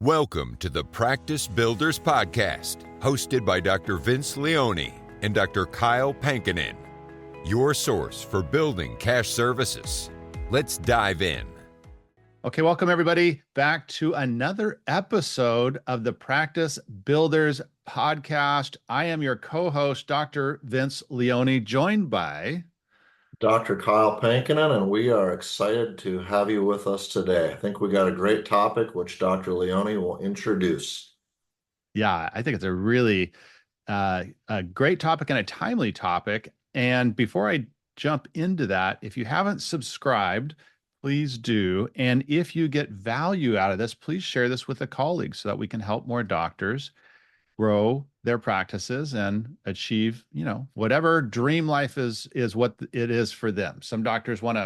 Welcome to the Practice Builders Podcast, hosted by Dr. Vince Leone and Dr. Kyle Pankinen, your source for building cash services. Let's dive in. Okay, welcome everybody back to another episode of the Practice Builders Podcast. I am your co-host, Dr. Vince Leone, joined by Dr. Kyle Pankinen, and we are excited to have you with us today. I think we got a great topic, which Dr. Leone will introduce. Yeah, I think it's a really a great topic and a timely topic. And before I jump into that, if you haven't subscribed, please do. And if you get value out of this, please share this with a colleague so that we can help more doctors grow their practices and achieve, whatever dream life is what it is for them. Some doctors want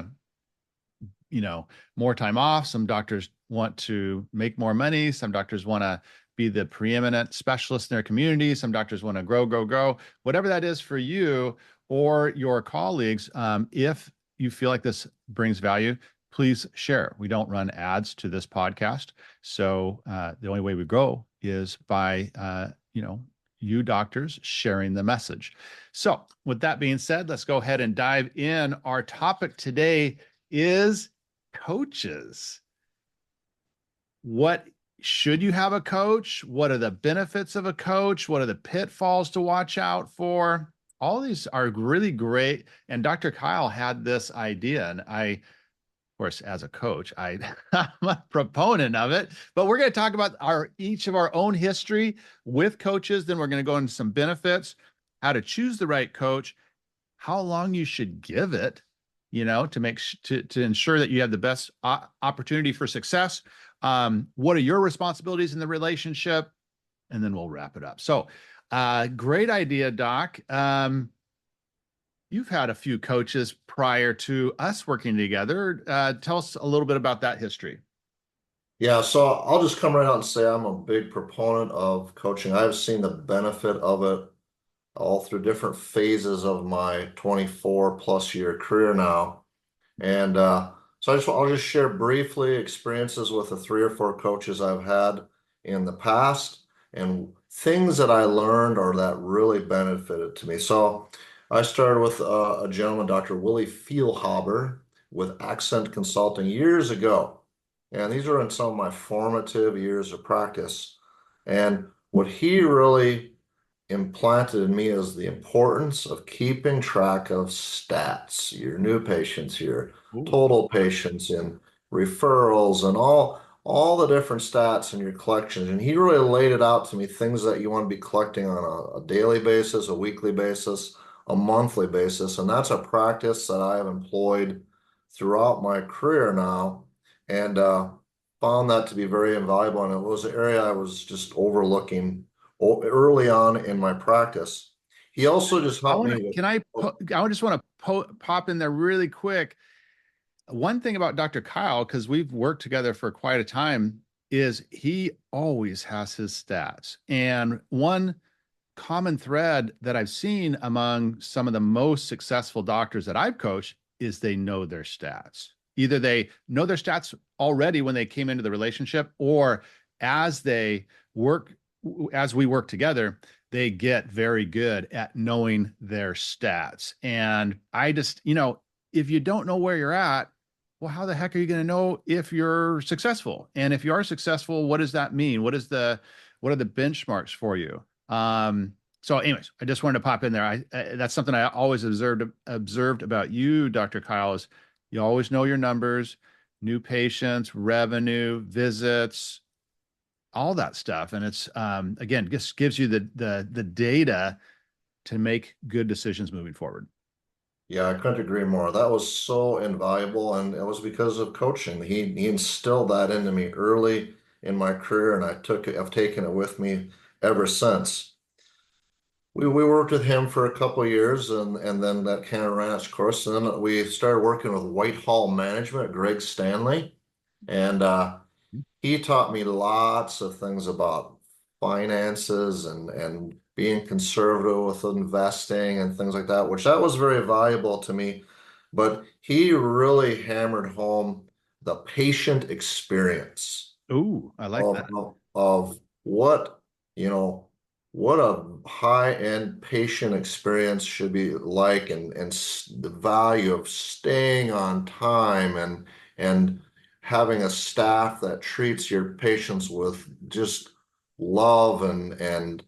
to, more time off. Some doctors want to make more money. Some doctors want to be the preeminent specialist in their community. Some doctors want to grow. Whatever that is for you or your colleagues, if you feel like this brings value, please share. We don't run ads to this podcast. So the only way we grow is by, you doctors sharing the message. So with that being said, let's go ahead and dive in. Our topic today is coaches. What should you have a coach? What are the benefits of a coach? What are the pitfalls to watch out for? All these are really great. And Dr. Kyle had this idea, and of course, as a coach, I'm a proponent of it, but we're going to talk about each of our own history with coaches. Then we're going to go into some benefits, how to choose the right coach, how long you should give it, to ensure that you have the best opportunity for success. What are your responsibilities in the relationship? And then we'll wrap it up. So great idea, Doc. You've had a few coaches prior to us working together. Tell us a little bit about that history. Yeah, so I'll just come right out and say I'm a big proponent of coaching. I've seen the benefit of it all through different phases of my 24 plus year career now. And so I'll just share briefly experiences with the 3 or 4 coaches I've had in the past and things that I learned or that really benefited to me. So I started with a gentleman, Dr. Willie Feelhaber, with Accent Consulting years ago. And these are in some of my formative years of practice. And what he really implanted in me is the importance of keeping track of stats, your new patients, your total patients, and referrals, and all the different stats in your collections. And he really laid it out to me, things that you want to be collecting on a daily basis, a weekly basis, a monthly basis. And that's a practice that I have employed throughout my career now, and found that to be very invaluable. And it was an area I was just overlooking early on in my practice. He also just helped me. I just want to pop in there really quick. One thing about Dr. Kyle, because we've worked together for quite a time, is he always has his stats. And one common thread that I've seen among some of the most successful doctors that I've coached is they know their stats. Either they know their stats already when they came into the relationship, or as we work together, they get very good at knowing their stats. And I just, if you don't know where you're at, well, how the heck are you going to know if you're successful? And if you are successful, what does that mean? What are the benchmarks for you? So anyways, I just wanted to pop in there. That's something I always observed about you, Dr. Kyle, is you always know your numbers, new patients, revenue, visits, all that stuff. And it's, again, just gives you the data to make good decisions moving forward. Yeah, I couldn't agree more. That was so invaluable. And it was because of coaching. He instilled that into me early in my career, and I've taken it with me ever since. We worked with him for a couple of years, and then that kind of ran its course. And then we started working with Whitehall Management, Greg Stanley, and he taught me lots of things about finances and being conservative with investing and things like that, which that was very valuable to me. But he really hammered home the patient experience. Ooh, I like that. of what, you know, what a high-end patient experience should be like, and the value of staying on time, and having a staff that treats your patients with just love and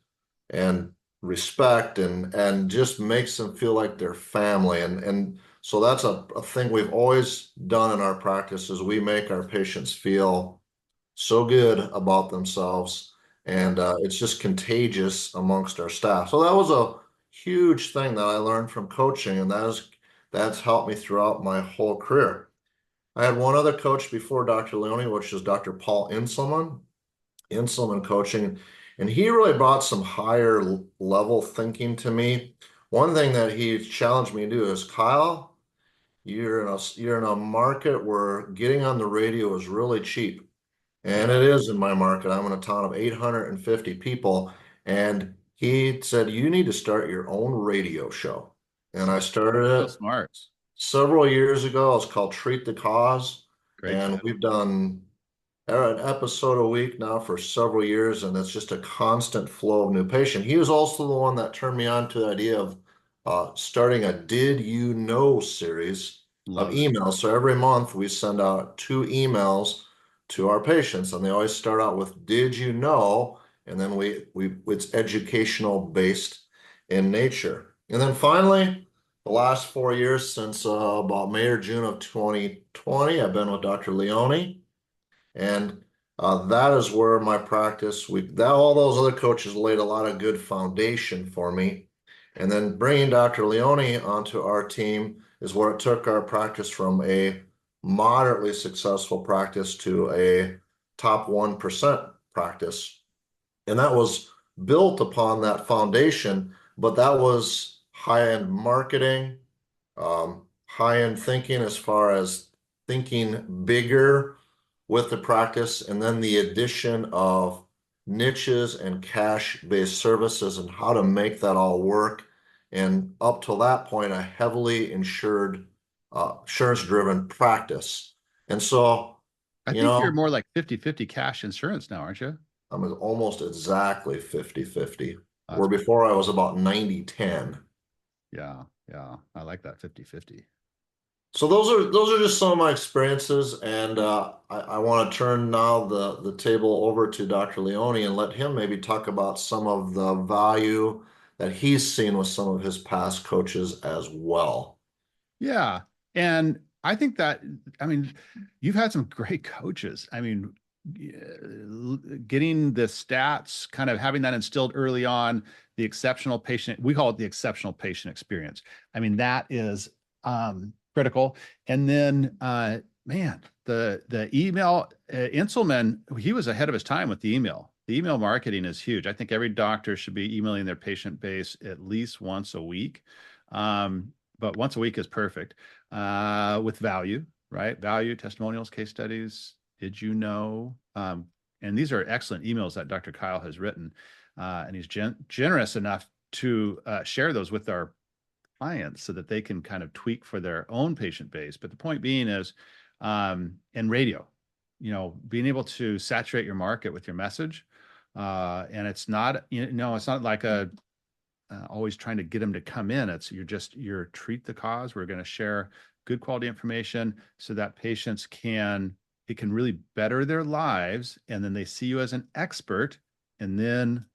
respect, and just makes them feel like they're family. And so that's a thing we've always done in our practice, is we make our patients feel so good about themselves, and it's just contagious amongst our staff. So that was a huge thing that I learned from coaching, and that's helped me throughout my whole career. I had one other coach before Dr. Leone, which is Dr. Paul Inselman coaching, and he really brought some higher level thinking to me. One thing that he challenged me to do is, Kyle, you're in a market where getting on the radio is really cheap. And Yeah. it is in my market. I'm in a town of 850 people. And he said, you need to start your own radio show. And I started So it smart. several years ago. It's called Treat the Cause. Great And title. we've done an episode a week now for several years. And it's just a constant flow of new patient. He was also the one that turned me on to the idea of starting a Did You Know series of Love it. emails. So every month we send out 2 emails to our patients, and they always start out with "Did you know?" and then we it's educational based in nature. And then finally, the last 4 years, since about May or June of 2020, I've been with Dr. Leone, and that is where my practice, all those other coaches laid a lot of good foundation for me. And then bringing Dr. Leone onto our team is where it took our practice from a moderately successful practice to a top 1% practice. And that was built upon that foundation, but that was high-end marketing, high-end thinking as far as thinking bigger with the practice, and then the addition of niches and cash-based services and how to make that all work. And up till that point, a heavily insurance-driven practice. And so, I you think you're know, more like 50-50 cash insurance now, aren't you? I'm almost exactly 50-50, That's where great. before I was about 90-10. Yeah. Yeah. I like that 50-50. So those are just some of my experiences, and I want to turn now the table over to Dr. Leone and let him maybe talk about some of the value that he's seen with some of his past coaches as well. Yeah. And I think that, I mean, you've had some great coaches. I mean, getting the stats, kind of having that instilled early on, the exceptional patient, we call it the exceptional patient experience. I mean, that is critical. And then, man, the email, Inselman, he was ahead of his time with the email. The email marketing is huge. I think every doctor should be emailing their patient base at least once a week. But once a week is perfect, with value, right? Value, testimonials, case studies. Did you know? And these are excellent emails that Dr. Kyle has written, and he's generous enough to share those with our clients so that they can kind of tweak for their own patient base. But the point being is, in radio, being able to saturate your market with your message, and it's not, it's not like always trying to get them to come in. You're treat the cause. We're going to share good quality information so that patients it can really better their lives. And then they see you as an expert, and then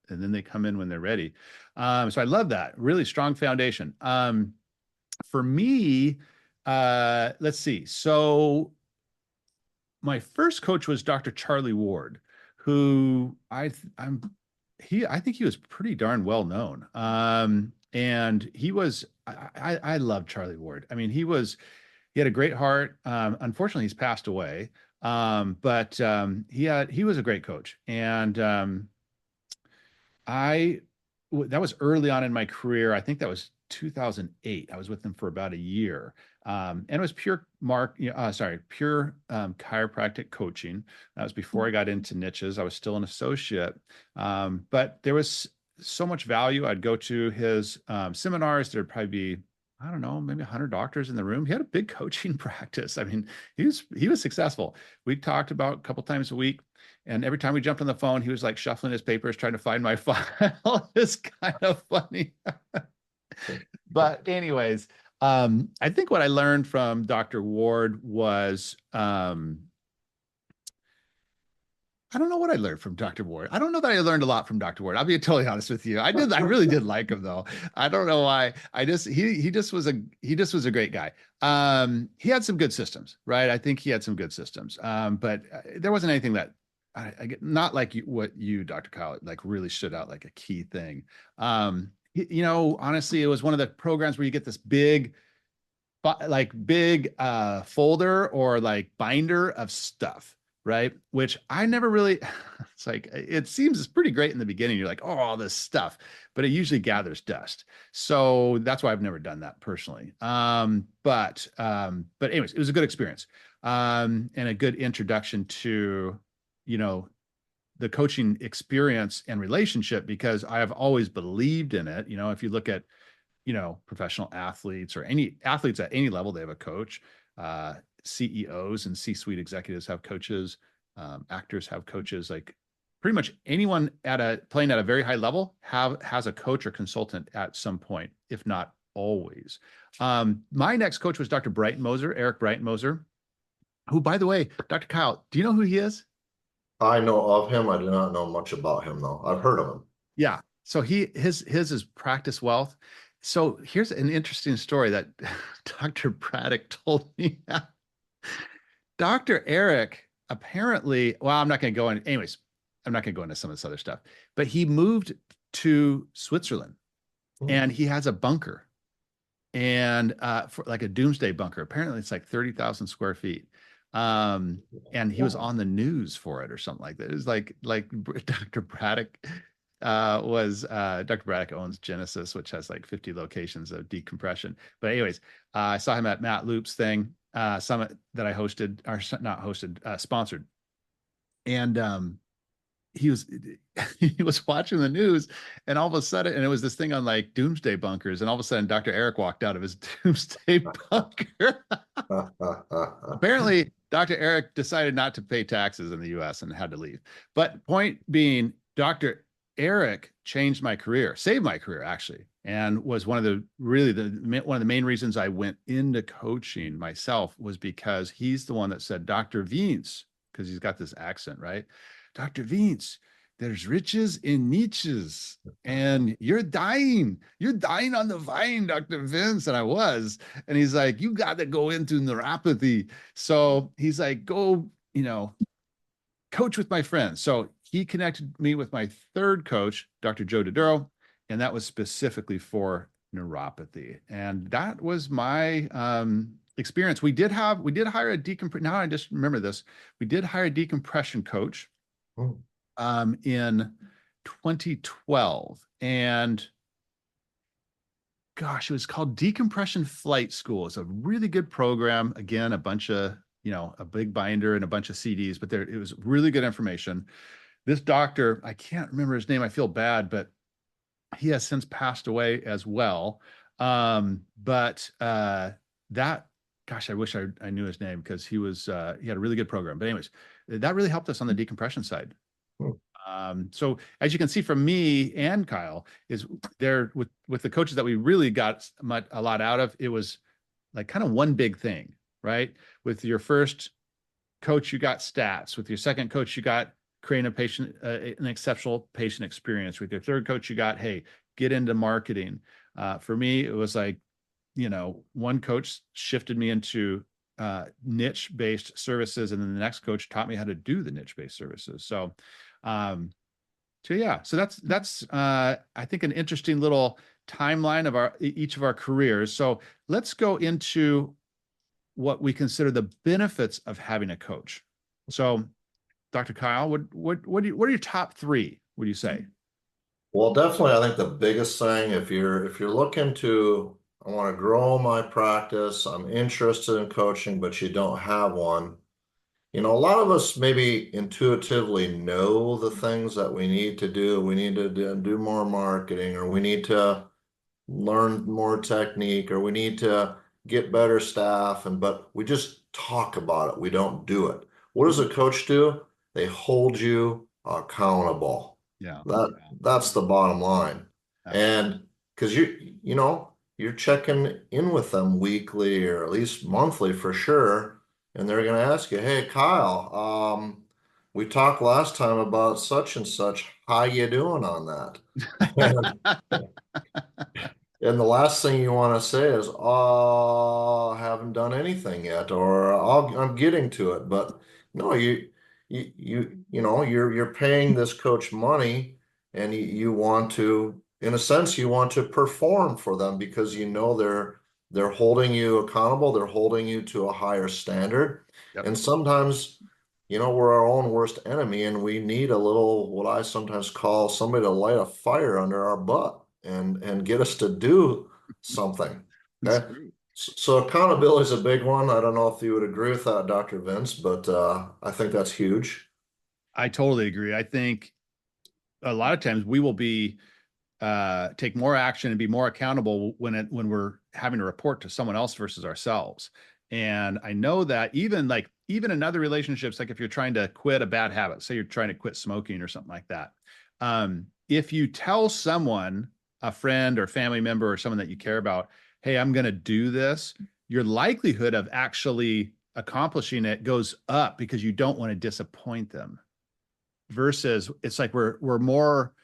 they come in when they're ready. So I love that. Really strong foundation. For me, let's see. So my first coach was Dr. Charlie Ward, who I think he was pretty darn well known. And I love Charlie Ward. I mean, he had a great heart. Unfortunately, he's passed away. But he was a great coach. And that was early on in my career. I think that was 2008. I was with him for about a year. And it was pure chiropractic coaching. That was before I got into niches. I was still an associate. But there was so much value. I'd go to his seminars. There'd probably be I don't know, maybe 100 doctors in the room. He had a big coaching practice. I mean, he was successful. We talked about a couple times a week, and every time we jumped on the phone, he was like shuffling his papers, trying to find my file. It's kind of funny. But anyways, I think what I learned from Dr. Ward was I don't know what I learned from Dr. Ward. I don't know that I learned a lot from Dr. Ward. I'll be totally honest with you. I really did like him though. I don't know why. He just was a great guy. He had some good systems, right? I think he had some good systems. But there wasn't anything that not like what you, Dr. Kyle, like really stood out like a key thing. Honestly, it was one of the programs where you get this big folder or like binder of stuff, right? Which I never really, it's like, it seems pretty great in the beginning. You're like, oh, all this stuff, but it usually gathers dust. So that's why I've never done that personally. But anyways, it was a good experience, and a good introduction to, the coaching experience and relationship, because I have always believed in it. If you look at, professional athletes or any athletes at any level, they have a coach. CEOs and C-suite executives have coaches. Actors have coaches. Like pretty much anyone playing at a very high level has a coach or consultant at some point, if not always. My next coach was Dr. Eric Breitenmoser, who, by the way, Dr. Kyle, do you know who he is? I know of him. I do not know much about him though. I've heard of him. Yeah. So his is Practice Wealth. So here's an interesting story that Dr. Braddock told me. Dr. Eric apparently, well, I'm not going to go in. Anyways, I'm not going to go into some of this other stuff, but he moved to Switzerland and he has a bunker, and for like a doomsday bunker. Apparently it's like 30,000 square feet. And he was on the news for it or something like that. It was like Dr. Braddock Dr. Braddock owns Genesis, which has like 50 locations of decompression. But anyways, I saw him at Matt Loop's thing, summit that I hosted, or not hosted, sponsored. And he was he was watching the news, and all of a sudden, and it was this thing on like doomsday bunkers, and all of a sudden Dr. Eric walked out of his doomsday bunker. Apparently, Dr. Eric decided not to pay taxes in the US and had to leave. But point being, Dr. Eric changed my career, saved my career actually, and was one of the main reasons I went into coaching myself, was because he's the one that said, Dr. Vince, because he's got this accent, right? Dr. Vince, there's riches in niches, and you're dying on the vine, Dr. Vince. And I was, and he's like, you got to go into neuropathy. So he's like, go, coach with my friends. So he connected me with my third coach, Dr. Joe Doduro, and that was specifically for neuropathy. And that was my experience. We did hire a decompression. Now I just remember this. We did hire a decompression coach in 2012, and gosh, it was called Decompression Flight School. It's a really good program. Again, a bunch of, a big binder and a bunch of CDs, but it was really good information. This doctor, I can't remember his name. I feel bad, but he has since passed away as well. Gosh, I wish I knew his name, because he had a really good program. But anyways, that really helped us on the decompression side. So as you can see from me and Kyle, is there with the coaches that we really got a lot out of, it was like kind of one big thing, right? With your first coach, you got stats. With your second coach, you got creating an exceptional patient experience. With your third coach, you got, hey, get into marketing. For me, it was like, one coach shifted me into niche-based services, and then the next coach taught me how to do the niche-based services. So that's I think an interesting little timeline of each of our careers. So let's go into what we consider the benefits of having a coach. So, Dr. Kyle, what are your top three, would you say? Well, definitely, I think the biggest thing, if you're looking to, I want to grow my practice, I'm interested in coaching, but you don't have one. A lot of us maybe intuitively know the things that we need to do. We need to do more marketing, or we need to learn more technique, or we need to get better staff, but we just talk about it. We don't do it. What does a coach do? They hold you accountable. Yeah. That's the bottom line. Absolutely. And because you're checking in with them weekly or at least monthly for sure, and they're going to ask you, "Hey, Kyle, we talked last time about such and such. How you doing on that?" And the last thing you want to say is, "Oh, I haven't done anything yet," or I'm getting to it." But no, you're paying this coach money, and you want to, in a sense, you want to perform for them because they're holding you accountable, they're holding you to a higher standard. Yep. And sometimes, we're our own worst enemy, and we need a little, what I sometimes call, somebody to light a fire under our butt and get us to do something. It's Okay. true. So accountability is a big one. I don't know if you would agree with that, Dr. Vince, but I think that's huge. I totally agree. I think a lot of times we will take more action and be more accountable when we're having to report to someone else versus ourselves. And I know that even in other relationships, like if you're trying to quit a bad habit, say you're trying to quit smoking or something like that. If you tell someone, a friend or family member or someone that you care about, "Hey, I'm going to do this," your likelihood of actually accomplishing it goes up because you don't want to disappoint them. Versus it's like we're more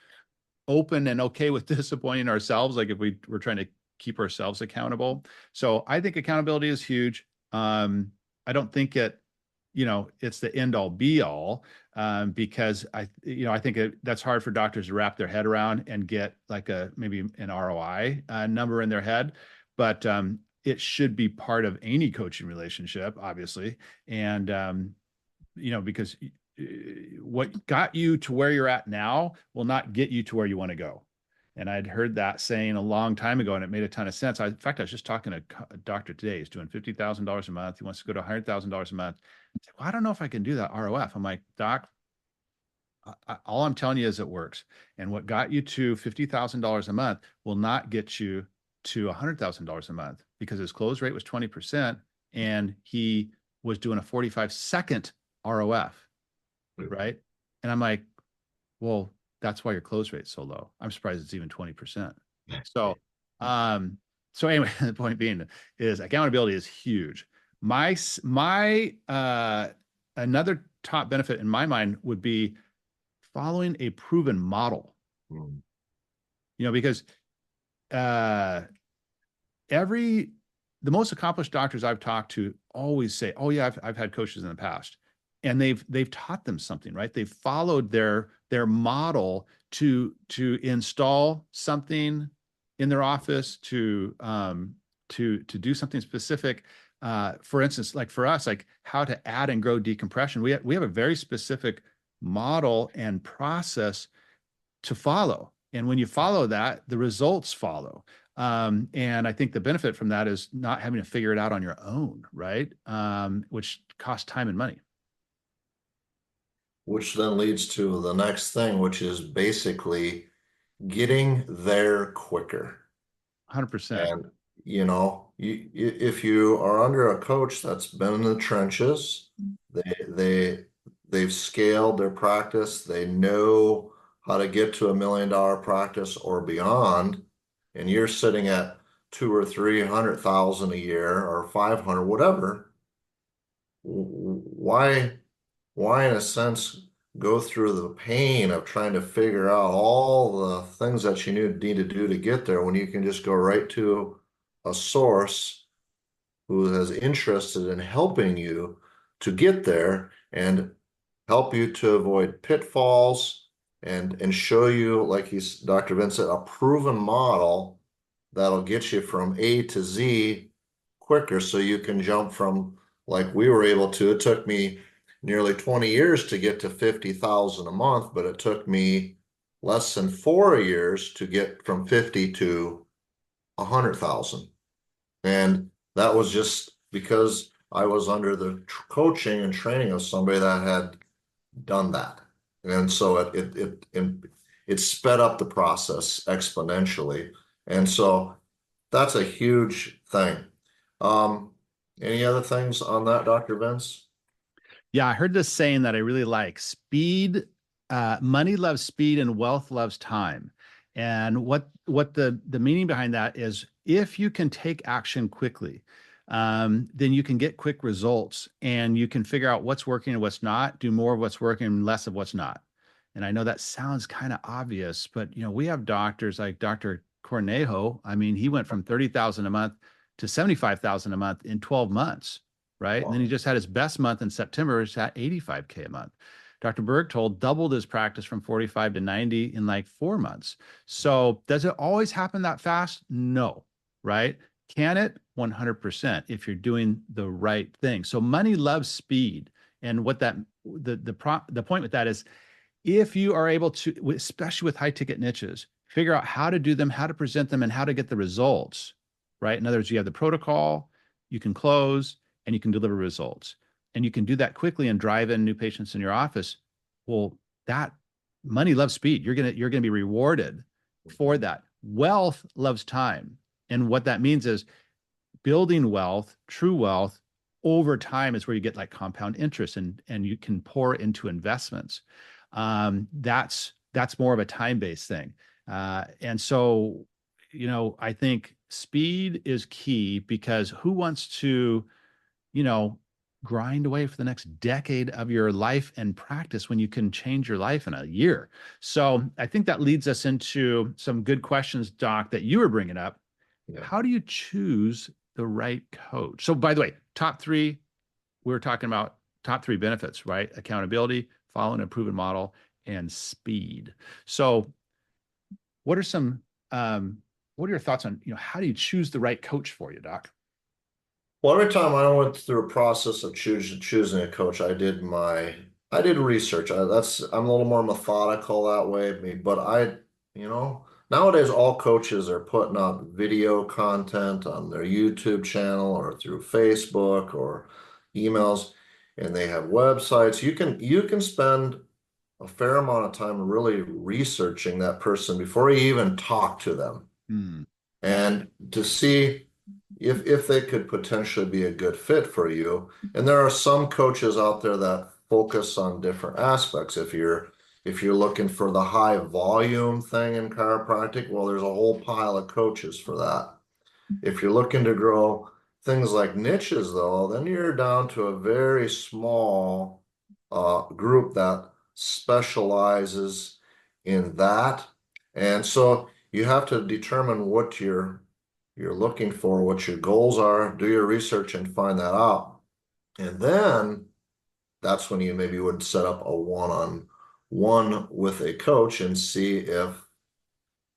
open and okay with disappointing ourselves, like if we're trying to keep ourselves accountable. So I think accountability is huge. I don't think it's the end all be all, because I think that's hard for doctors to wrap their head around and get like maybe an ROI number in their head, but it should be part of any coaching relationship, obviously. And because what got you to where you're at now will not get you to where you want to go. And I'd heard that saying a long time ago, and it made a ton of sense. In fact, I was just talking to a doctor today. He's doing $50,000 a month. He wants to go to $100,000 a month. I said, "Well, I don't know if I can do that ROF." I'm like, "Doc, all I'm telling you is it works. And what got you to $50,000 a month will not get you to $100,000 a month, because his close rate was 20% and he was doing a 45-second ROF." Right. And I'm like, "Well, that's why your close rate's so low. I'm surprised it's even 20%. So, anyway, the point being is accountability is huge. Another top benefit in my mind would be following a proven model, Mm. because the most accomplished doctors I've talked to always say, "Oh yeah, I've had coaches in the past," and they've taught them something, right? They've followed their model to install something in their office, to do something specific. For instance, like for us, like how to add and grow decompression, we have a very specific model and process to follow. And when you follow that, the results follow. And I think the benefit from that is not having to figure it out on your own, right? Which costs time and money. Which then leads to the next thing, which is basically getting there quicker. 100%. And if you are under a coach that's been in the trenches, they've scaled their practice, they know how to get to $1 million practice or beyond, and you're sitting at 2 or 300,000 a year or 500, whatever. Why in a sense go through the pain of trying to figure out all the things that you need to do to get there when you can just go right to a source who is interested in helping you to get there and help you to avoid pitfalls and show you, like Dr. Vince said, a proven model that'll get you from A to Z quicker, so you can jump from, like we were able to. It took me nearly 20 years to get to 50,000 a month, but it took me less than 4 years to get from 50 to 100,000. And that was just because I was under the coaching and training of somebody that had done that. And so it sped up the process exponentially. And so That's a huge thing. Um, any other things on that, Dr. Vince? Yeah, I heard this saying that I really like. Speed, money loves speed and wealth loves time. And what the meaning behind that is, if you can take action quickly, then you can get quick results and you can figure out what's working and what's not, do more of what's working and less of what's not. And I know that sounds kind of obvious, but we have doctors like Dr. Cornejo. I mean, he went from 30,000 a month to 75,000 a month in 12 months, right? And then he Wow. just had his best month in September. It's at 85K a month. Dr. Bergtold doubled his practice from 45 to 90 in like 4 months. So does it always happen that fast? No, right? Can it? 100% if you're doing the right thing. So money loves speed. And what that the point with that is, if you are able to, especially with high ticket niches, figure out how to do them, how to present them, and how to get the results, right? In other words, you have the protocol, you can close, and you can deliver results. And you can do that quickly and drive in new patients in your office. Well, that money loves speed. You're gonna be rewarded for that. Wealth loves time. And what that means is building wealth, true wealth, over time is where you get like compound interest, and you can pour into investments. That's more of a time-based thing. And so, I think speed is key, because who wants to, you know, grind away for the next decade of your life and practice when you can change your life in a year? So I think that leads us into some good questions, Doc, that you were bringing up. Yeah. How do you choose the right coach? So, by the way, top three, we were talking about top three benefits, right? Accountability, following a proven model, and speed. So, what are some, what are your thoughts on, how do you choose the right coach for you, Doc? Well, every time I went through a process of choosing a coach, I did research. I'm a little more methodical that way, but nowadays all coaches are putting up video content on their YouTube channel or through Facebook or emails, and they have websites. You can spend a fair amount of time really researching that person before you even talk to them, Hmm. and to see if they could potentially be a good fit for you. And there are some coaches out there that focus on different aspects. If you're looking for the high volume thing in chiropractic, well, there's a whole pile of coaches for that. If you're looking to grow things like niches, though, then you're down to a very small group that specializes in that. And so you have to determine what you're looking for, what your goals are, do your research and find that out. And then that's when you maybe would set up a one-on-one with a coach and see if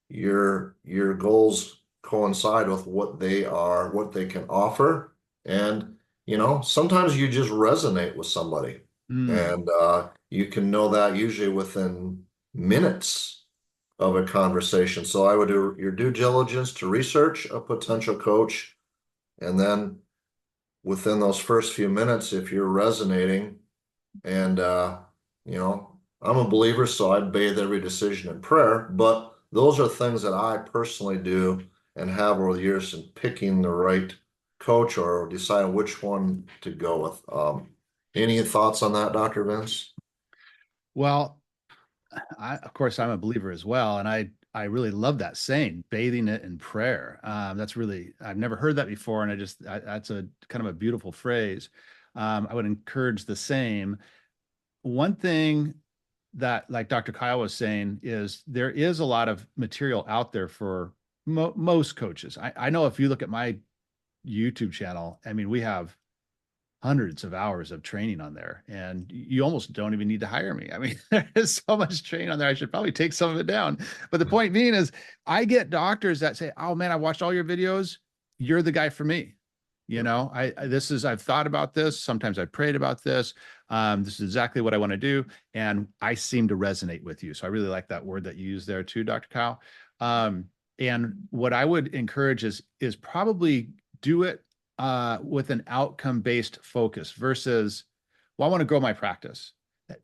your goals coincide with what they are, what they can offer. And sometimes you just resonate with somebody, Hmm. and you can know that usually within minutes of a conversation. So I would do your due diligence to research a potential coach, and then within those first few minutes, if you're resonating, and I'm a believer, so I bathe every decision in prayer. But those are things that I personally do and have over the years in picking the right coach or deciding which one to go with. Any thoughts on that, Dr. Vince? Well, of course, I'm a believer as well, and I really love that saying, bathing it in prayer. That's really, I've never heard that before, and that's a kind of a beautiful phrase. I would encourage the same. One thing that, like Dr. Kyle was saying, is there is a lot of material out there for most coaches. I know if you look at my YouTube channel, I mean, we have hundreds of hours of training on there, and you almost don't even need to hire me. I mean, there is so much training on there. I should probably take some of it down. But the point being is, I get doctors that say, "Oh man, I watched all your videos. You're the guy for me." I've thought about this. Sometimes I've prayed about this. This is exactly what I want to do. And I seem to resonate with you. So I really like that word that you use there too, Dr. Kyle. And what I would encourage is probably do it with an outcome-based focus versus, well, I want to grow my practice.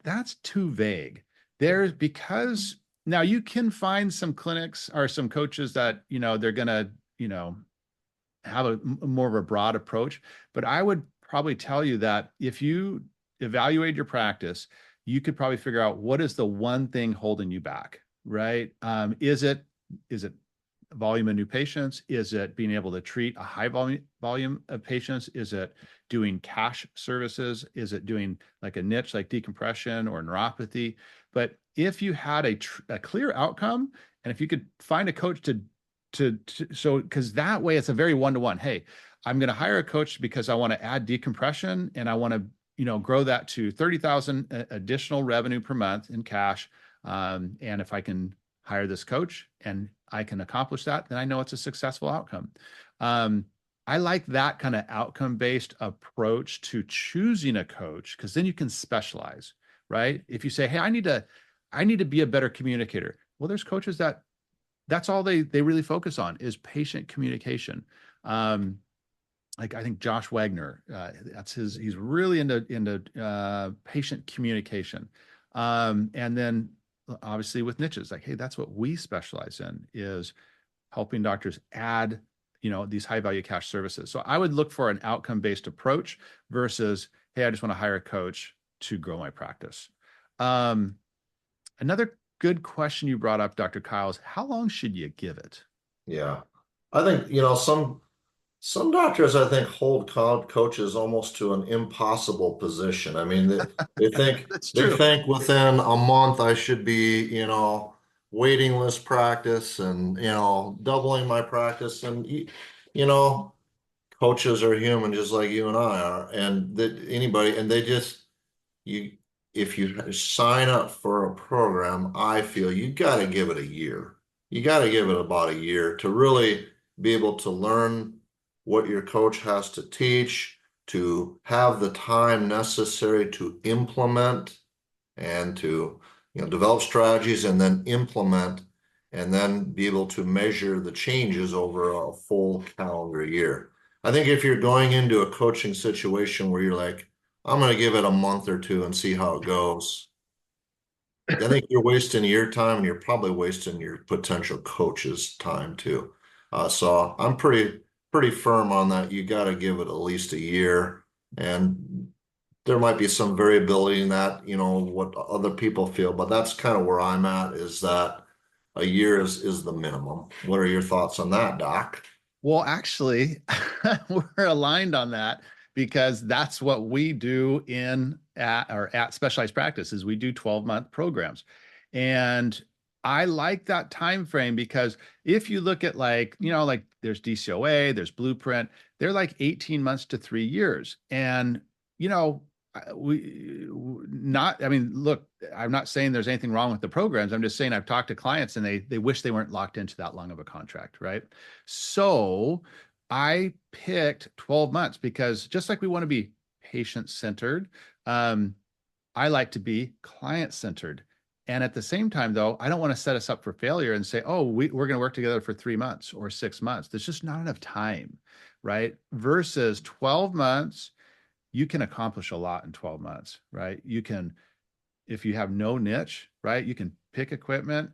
That's too vague. Because now you can find some clinics or some coaches that, they're going to, have a more of a broad approach. But I would probably tell you that if you evaluate your practice, you could probably figure out what is the one thing holding you back, right? Is it volume of new patients? Is it being able to treat a high volume of patients? Is it doing cash services? Is it doing like a niche like decompression or neuropathy? But if you had a clear outcome, and if you could find a coach so because that way it's a very one-to-one. Hey, I'm going to hire a coach because I want to add decompression and I want to grow that to 30,000 additional revenue per month in cash. And if I can hire this coach and I can accomplish that, then I know it's a successful outcome. I like that kind of outcome-based approach to choosing a coach, because then you can specialize, right? If you say, hey, I need to be a better communicator. Well, there's coaches that's all they really focus on is patient communication. Like I think Josh Wagner, he's really into patient communication. And then obviously with niches, like, hey, that's what we specialize in, is helping doctors add, these high value cash services. So I would look for an outcome-based approach versus, hey, I just want to hire a coach to grow my practice. Another good question you brought up, Dr. Kyle, is how long should you give it? Yeah. I think, some doctors, I think, hold coaches almost to an impossible position. I mean, they think That's they true. think within a month I should be, waiting list practice and, doubling my practice. And, coaches are human just like you and I are. And that anybody, and they just, you, if you sign up for a program, I feel you got to give it a year. You got to give it about a year to really be able to learn what your coach has to teach, to have the time necessary to implement and to develop strategies and then implement, and then be able to measure the changes over a full calendar year. I think if you're going into a coaching situation where you're like, I'm going to give it a month or two and see how it goes, I think you're wasting your time, and you're probably wasting your potential coach's time too. So I'm pretty firm on that. You got to give it at least a year, and there might be some variability in that, what other people feel, but that's kind of where I'm at, is that a year is the minimum. What are your thoughts on that, Doc? Well, actually, we're aligned on that, because that's what we do at specialized practices. We do 12-month programs. And I like that time frame, because if you look at like there's DCOA, there's Blueprint, they're like 18 months to 3 years. And look, I'm not saying there's anything wrong with the programs. I'm just saying I've talked to clients and they wish they weren't locked into that long of a contract, right? So I picked 12 months because just like we want to be patient-centered, I like to be client-centered. And at the same time, though, I don't want to set us up for failure and say, oh, we're going to work together for 3 months or 6 months. There's just not enough time, right? Versus 12 months, you can accomplish a lot in 12 months, right? You can, if you have no niche, right, you can pick equipment.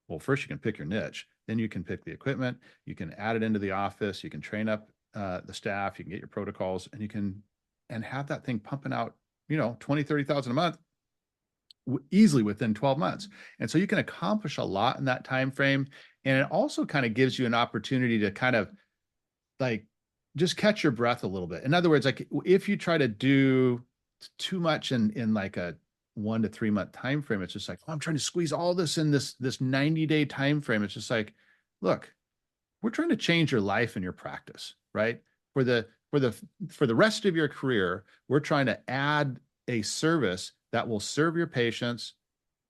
Well, first you can pick your niche, then you can pick the equipment, you can add it into the office, you can train up the staff, you can get your protocols, and have that thing pumping out, 20, 30,000 a month easily within 12 months. And so you can accomplish a lot in that time frame. And it also kind of gives you an opportunity to kind of like just catch your breath a little bit. In other words, like if you try to do too much in like a 1 to 3 month time frame, it's just like, oh, I'm trying to squeeze all this in this 90-day time frame. It's just like, look, we're trying to change your life and your practice, right? For the rest of your career, we're trying to add a service that will serve your patients,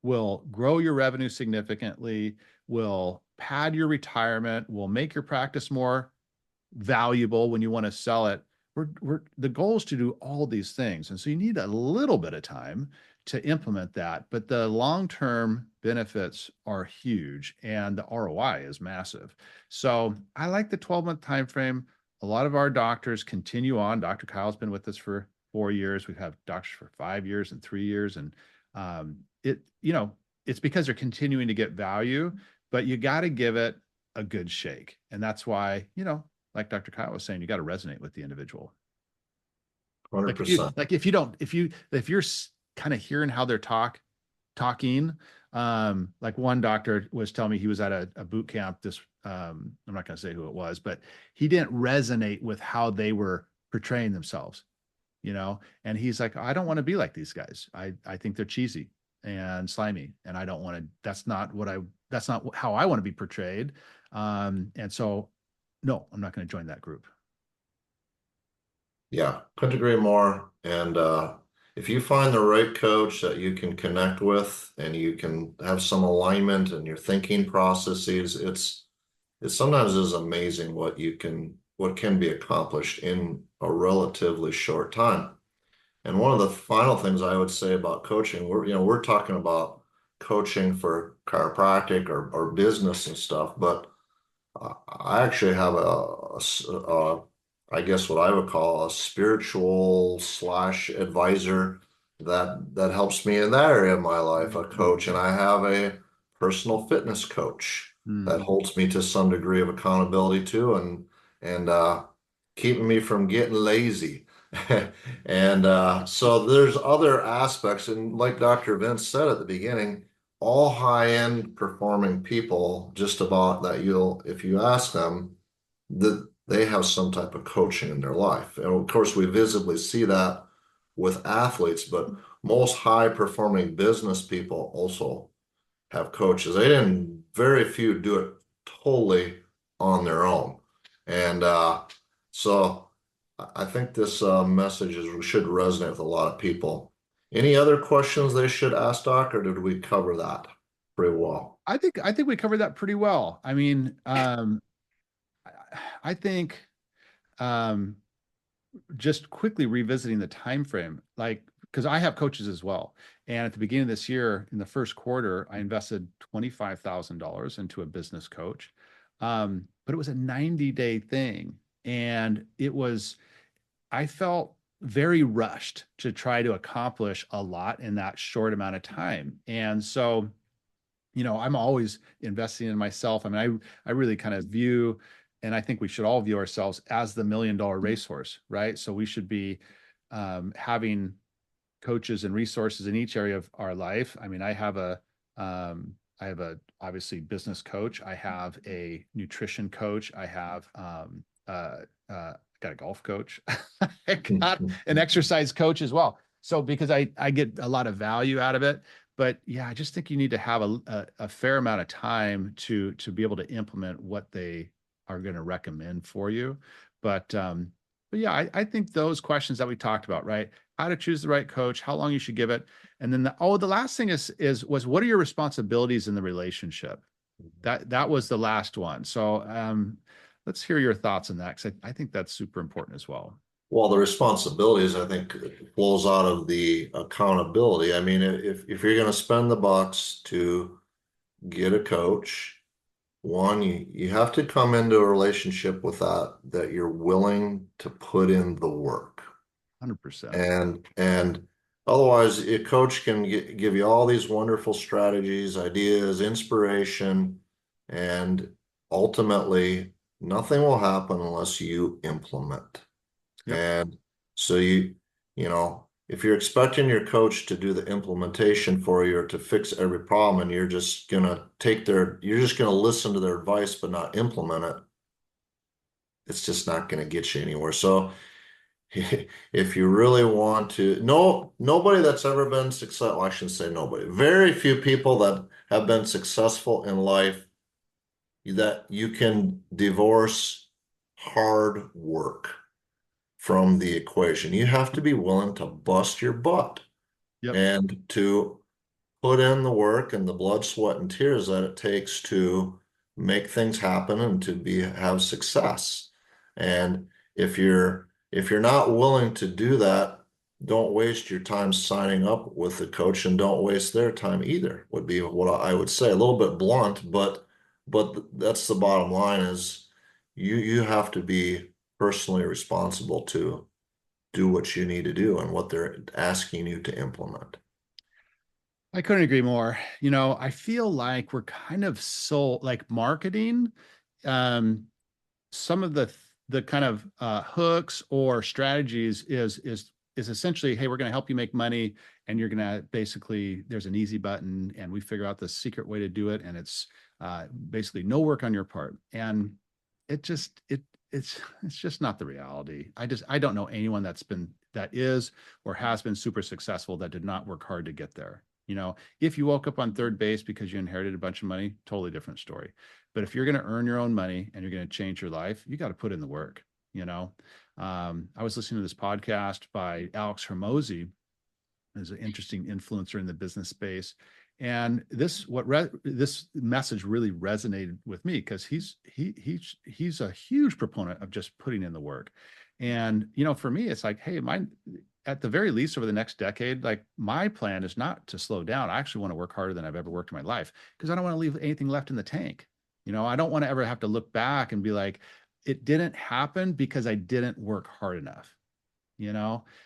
will grow your revenue significantly, will pad your retirement, will make your practice more valuable when you want to sell it. The goal is to do all these things. And so you need a little bit of time to implement that, but the long-term benefits are huge and the ROI is massive. So I like the 12-month time frame. A lot of our doctors continue on. Dr. Kyle's been with us for 4 years. We've had doctors for 5 years and 3 years. And it's because they're continuing to get value, but you got to give it a good shake. And that's why, like Dr. Kyle was saying, you got to resonate with the individual. Like if you 100%. like if you don't if you're kind of hearing how they're talking, like one doctor was telling me he was at a boot camp this I'm not going to say who it was, but he didn't resonate with how they were portraying themselves, and he's like, I don't want to be like these guys. I think they're cheesy and slimy, and I don't want to. That's not how I want to be portrayed. And so no, I'm not going to join that group. Yeah, couldn't agree more. And if you find the right coach that you can connect with and you can have some alignment in your thinking processes, it sometimes is amazing what can be accomplished in a relatively short time. And one of the final things I would say about coaching, we're talking about coaching for chiropractic or business and stuff, but I actually have I guess what I would call a spiritual slash advisor that helps me in that area of my life, a coach, and I have a personal fitness coach that Mm. holds me to some degree of accountability too, and keeping me from getting lazy. And so there's other aspects, and like Dr. Vince said at the beginning, all high-end performing people, just about that if you ask them, that they have some type of coaching in their life. And of course, we visibly see that with athletes, but most high-performing business people also have coaches. Very few do it totally on their own. And so I think this message should resonate with a lot of people. Any other questions they should ask, Doc, or did we cover that pretty well? I think we covered that pretty well. I mean, I think um, just quickly revisiting the time frame, like because I have coaches as well, and at the beginning of this year, in the first quarter, I invested $25,000 into a business coach, but it was a 90-day thing, and I felt very rushed to try to accomplish a lot in that short amount of time, and so I'm always investing in myself. I mean, I really kind of view, and I think we should all view ourselves as the $1 million racehorse, right? So we should be having coaches and resources in each area of our life. I mean, I have a obviously business coach. I have a nutrition coach. I have got a golf coach. I got an exercise coach as well. So because I get a lot of value out of it. But yeah, I just think you need to have a fair amount of time to be able to implement what they are going to recommend for you. But yeah, I think those questions that we talked about, right? How to choose the right coach, how long you should give it, and then the last thing was what are your responsibilities in the relationship? That was the last one. So let's hear your thoughts on that because I think that's super important as well. Well, the responsibilities, I think, flows out of the accountability. I mean, if you're going to spend the bucks to get a coach, one, you have to come into a relationship with that you're willing to put in the work. 100%. And otherwise, a coach can give you all these wonderful strategies, ideas, inspiration, and ultimately nothing will happen unless you implement. Yep. And so if you're expecting your coach to do the implementation for you or to fix every problem and you're just gonna listen to their advice but not implement it, it's just not gonna get you anywhere. So if you really want to, nobody that's ever been successful, well, I shouldn't say nobody, very few people that have been successful in life that you can divorce hard work from the equation. You have to be willing to bust your butt Yep. and to put in the work and the blood, sweat, and tears that it takes to make things happen and to have success. And if you're not willing to do that, don't waste your time signing up with the coach and don't waste their time either, would be what I would say. A little bit blunt, but that's the bottom line is you have to be personally responsible to do what you need to do and what they're asking you to implement. I couldn't agree more. I feel like we're kind of like marketing. Some of the kind of hooks or strategies is essentially, hey, we're going to help you make money, and you're going to basically, there's an easy button, and we figure out the secret way to do it, and it's basically no work on your part. And it's just not the reality. I don't know anyone that is or has been super successful that did not work hard to get there. If you woke up on third base because you inherited a bunch of money, totally different story. But if you're going to earn your own money and you're going to change your life, you got to put in the work. I was listening to this podcast by Alex Hormozy, who's an interesting influencer in the business space. And this message really resonated with me because he's a huge proponent of just putting in the work. And, for me, it's like, hey, at the very least over the next decade, like my plan is not to slow down. I actually want to work harder than I've ever worked in my life because I don't want to leave anything left in the tank. I don't want to ever have to look back and be like, it didn't happen because I didn't work hard enough,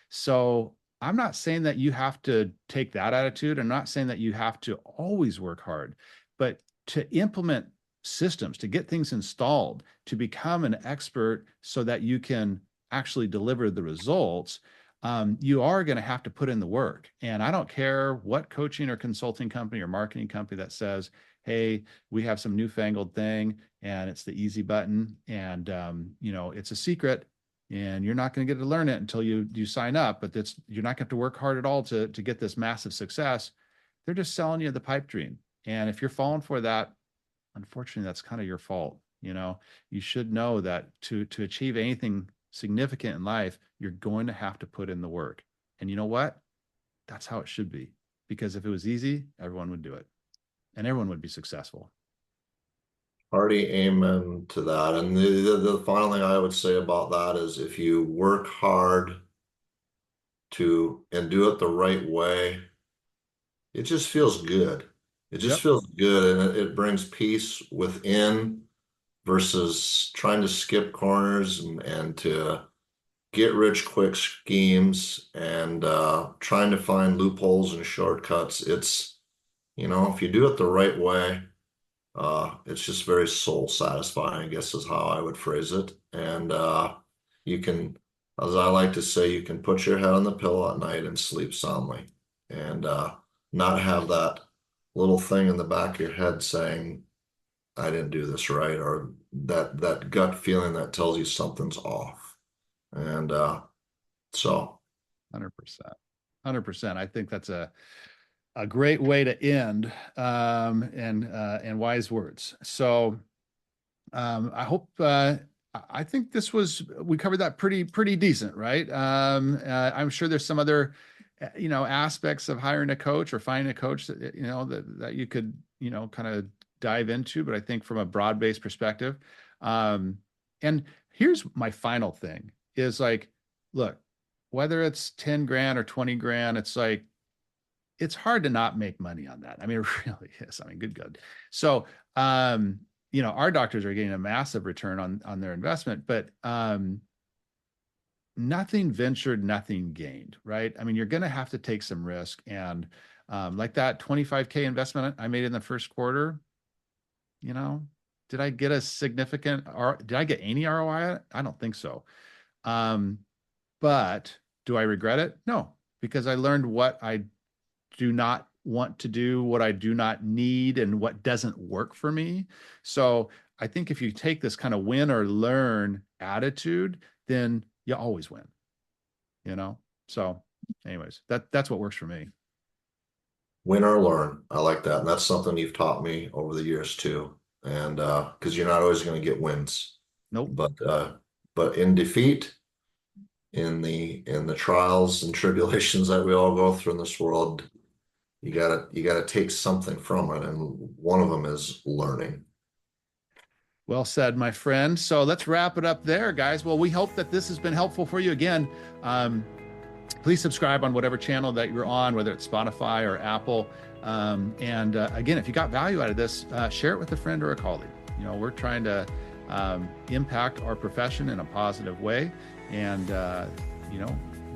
So I'm not saying that you have to take that attitude. I'm not saying that you have to always work hard, but to implement systems, to get things installed, to become an expert so that you can actually deliver the results, you are going to have to put in the work. And I don't care what coaching or consulting company or marketing company that says, hey, we have some newfangled thing and it's the easy button and, it's a secret and you're not going to get to learn it until you sign up, but you're not going to have to work hard at all to get this massive success. They're just selling you the pipe dream. And if you're falling for that, unfortunately, that's kind of your fault. You should know that to achieve anything significant in life, you're going to have to put in the work. And you know what? That's how it should be. Because if it was easy, everyone would do it. And everyone would be successful. Hearty amen to that. And the final thing I would say about that is if you work hard and do it the right way, it just feels good. It just feels good, and it brings peace within versus trying to skip corners and to get rich quick schemes and trying to find loopholes and shortcuts. It's, if you do it the right way, it's just very soul satisfying, I guess is how I would phrase it. And you can, as I like to say, you can put your head on the pillow at night and sleep soundly and not have that little thing in the back of your head saying, I didn't do this right, or that gut feeling that tells you something's off. And so 100%. I think that's a great way to end, and wise words. So I hope I think we covered that pretty decent, right? I'm sure there's some other aspects of hiring a coach or finding a coach that that you could kind of dive into, but I think from a broad-based perspective, and here's my final thing is like, look, whether it's 10 grand or 20 grand, it's like, it's hard to not make money on that. I mean, it really is. I mean, good. So, our doctors are getting a massive return on their investment, but nothing ventured, nothing gained, right? I mean, you're going to have to take some risk. And like that $25K investment I made in the first quarter, did I get did I get any ROI? I don't think so. But do I regret it? No, because I learned what I do not want to do, what I do not need, and what doesn't work for me. So I think if you take this kind of win or learn attitude, then you always win, So anyways, that's what works for me. Win or learn. I like that. And that's something you've taught me over the years too. And because you're not always going to get wins. Nope. But in defeat, in the trials and tribulations that we all go through in this world, you gotta take something from it, and one of them is learning. Well said, my friend. So let's wrap it up there, guys. Well, we hope that this has been helpful for you. Again, please subscribe on whatever channel that you're on, whether it's Spotify or Apple. And again, if you got value out of this, share it with a friend or a colleague. We're trying to impact our profession in a positive way. And,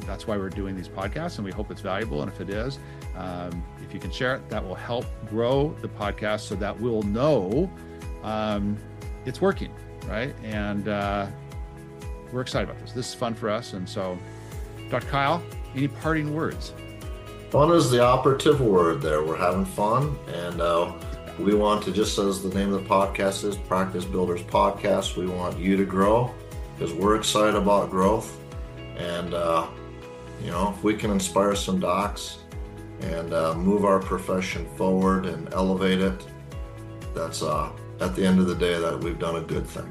that's why we're doing these podcasts, and we hope it's valuable. And if it is, if you can share it, that will help grow the podcast so that we'll know it's working, right? And we're excited about this. This is fun for us. And so, Dr. Kyle, any parting words? Fun is the operative word there. We're having fun, and we want to, just as the name of the podcast is, Practice Builders Podcast, we want you to grow because we're excited about growth. And, if we can inspire some docs and move our profession forward and elevate it, that's at the end of the day that we've done a good thing.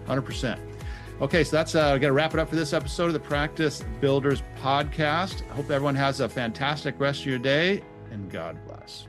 100%. Okay, so that's got to wrap it up for this episode of the Practice Builders Podcast. I hope everyone has a fantastic rest of your day, and God bless.